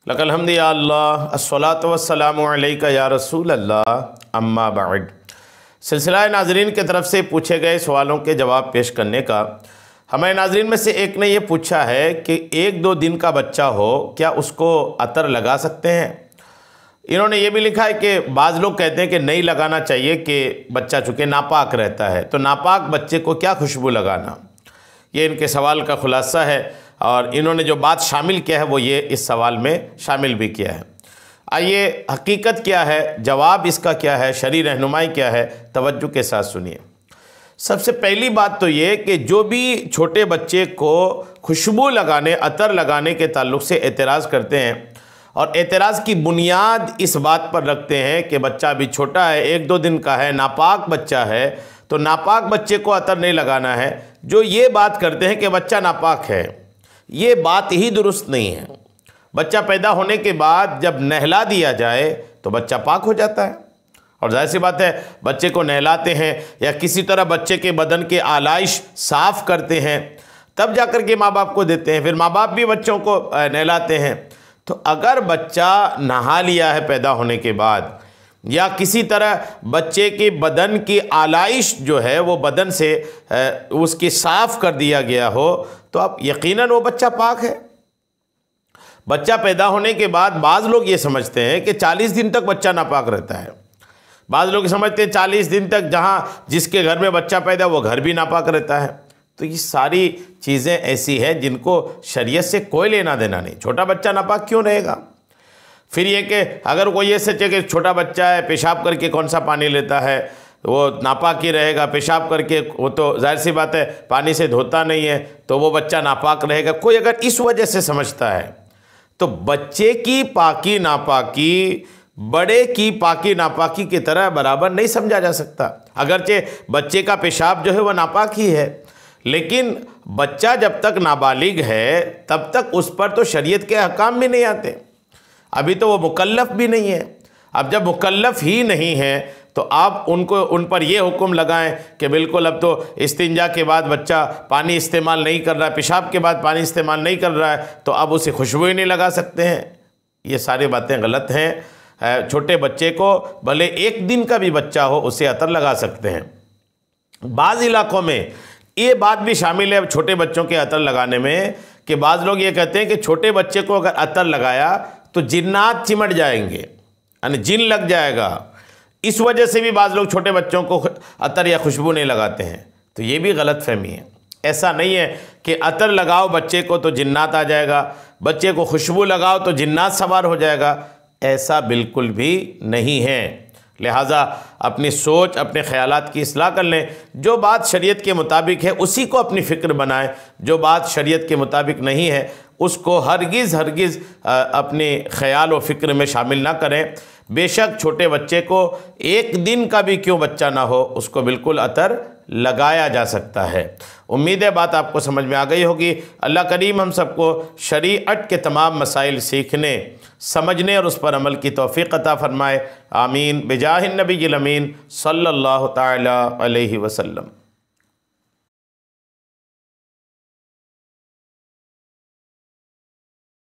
لک الحمد یا اللہ الصلاۃ والسلام علیک یا رسول اللہ اما بعد۔ سلسلہ ناظرین کی طرف سے پوچھے گئے سوالوں کے جواب پیش کرنے کا ہمارے ناظرین میں سے ایک نے یہ پوچھا ہے کہ 1-2 دن کا بچہ ہو کیا اس کو عطر لگا سکتے ہیں؟ انہوں نے یہ بھی لکھا ہے کہ بعض لوگ کہتے ہیں کہ نہیں لگانا چاہیے کہ بچہ چونکہ ناپاک رہتا ہے، تو ناپاک بچے کو کیا خوشبو لگانا؟ یہ ان کے سوال کا خلاصہ ہے، اور انہوں نے جو بات شامل کیا ہے وہ یہ اس سوال میں شامل بھی کیا ہے۔ آئیے حقیقت کیا ہے، جواب اس کا کیا ہے، شرعی رہنمائی کیا ہے، توجہ کے ساتھ سنیے۔ سب سے پہلی بات تو یہ کہ جو بھی چھوٹے بچے کو خوشبو لگانے، عطر لگانے کے تعلق سے اعتراض کرتے ہیں اور اعتراض کی بنیاد اس بات پر رکھتے ہیں کہ بچہ ابھی چھوٹا ہے، 1-2 دن کا ہے، ناپاک بچہ ہے، تو ناپاک بچے کو عطر نہیں لگانا ہے، جو یہ بات کرتے ہیں کہ بچہ ناپاک ہے، یہ بات ہی درست نہیں ہے۔ بچہ پیدا ہونے کے بعد جب نہلا دیا جائے تو بچہ پاک ہو جاتا ہے، اور ظاہر سی بات ہے بچے کو نہلاتے ہیں یا کسی طرح بچے کے بدن کے آلائش صاف کرتے ہیں، تب جا کر کے ماں باپ کو دیتے ہیں، پھر ماں باپ بھی بچوں کو نہلاتے ہیں۔ تو اگر بچہ نہا لیا ہے پیدا ہونے کے بعد، یا کسی طرح بچے کے بدن کی آلائش جو ہے وہ بدن سے اس کی صاف کر دیا گیا ہو، تو اب یقیناً وہ بچہ پاک ہے۔ بچہ پیدا ہونے کے بعد بعض لوگ یہ سمجھتے ہیں کہ 40 دن تک بچہ ناپاک رہتا ہے، بعض لوگ سمجھتے ہیں 40 دن تک جس کے گھر میں بچہ پیدا وہ گھر بھی ناپاک رہتا ہے۔ تو یہ ساری چیزیں ایسی ہیں جن کو شریعت سے کوئی لینا دینا نہیں۔ چھوٹا بچہ ناپاک کیوں رہے گا؟ پھر یہ کہ اگر کوئی یہ سوچے کہ چھوٹا بچہ ہے، پیشاب کر کے کون سا پانی لیتا ہے، وہ ناپاک ہی رہے گا، پیشاب کر کے وہ تو ظاہر سی بات ہے پانی سے دھوتا نہیں ہے تو وہ بچہ ناپاک رہے گا، کوئی اگر اس وجہ سے سمجھتا ہے تو بچے کی پاکی ناپاکی بڑے کی پاکی ناپاکی کی طرح برابر نہیں سمجھا جا سکتا۔ اگرچہ بچے کا پیشاب جو ہے وہ ناپاک ہی ہے، لیکن بچہ جب تک نابالغ ہے تب تک اس پر تو شریعت کے احکام بھی نہیں آتے، ابھی تو وہ مکلف بھی نہیں ہے۔ اب جب مکلف ہی نہیں ہے تو آپ ان پر یہ حکم لگائیں کہ بالکل اب تو استنجا کے بعد بچہ پانی استعمال نہیں کر رہا ہے، پیشاب کے بعد پانی استعمال نہیں کر رہا ہے تو اب اسے خوشبو ہی نہیں لگا سکتے ہیں۔ یہ ساری باتیں غلط ہیں۔ چھوٹے بچے کو بھلے 1 دن کا بھی بچہ ہو اسے عطر لگا سکتے ہیں۔ بعض علاقوں میں یہ بات بھی شامل ہے چھوٹے بچوں کے عطر لگانے میں کہ بعض لوگ یہ کہتے ہیں کہ چھوٹے بچے کو اگر عطر لگایا تو جنات چمٹ جائیں گے، یعنی جن لگ جائے گا، اس وجہ سے بھی بعض لوگ چھوٹے بچوں کو عطر یا خوشبو نہیں لگاتے ہیں۔ تو یہ بھی غلط فہمی ہے۔ ایسا نہیں ہے کہ عطر لگاؤ بچے کو تو جنات آ جائے گا، بچے کو خوشبو لگاؤ تو جنات سوار ہو جائے گا، ایسا بالکل بھی نہیں ہے۔ لہٰذا اپنی سوچ، اپنے خیالات کی اصلاح کر لیں، جو بات شریعت کے مطابق ہے اسی کو اپنی فکر بنائیں، جو بات شریعت کے مطابق نہیں ہے اس کو ہرگز اپنے خیال و فکر میں شامل نہ کریں۔ بے شک چھوٹے بچے کو 1 دن کا بھی کیوں بچہ نہ ہو اس کو بالکل عطر لگایا جا سکتا ہے۔ امید ہے بات آپ کو سمجھ میں آ گئی ہوگی۔ اللہ کریم ہم سب کو شریعت کے تمام مسائل سیکھنے، سمجھنے اور اس پر عمل کی توفیق عطا فرمائے۔ آمین بجاہ النبی الامین صلی اللہ تعالی علیہ وسلم۔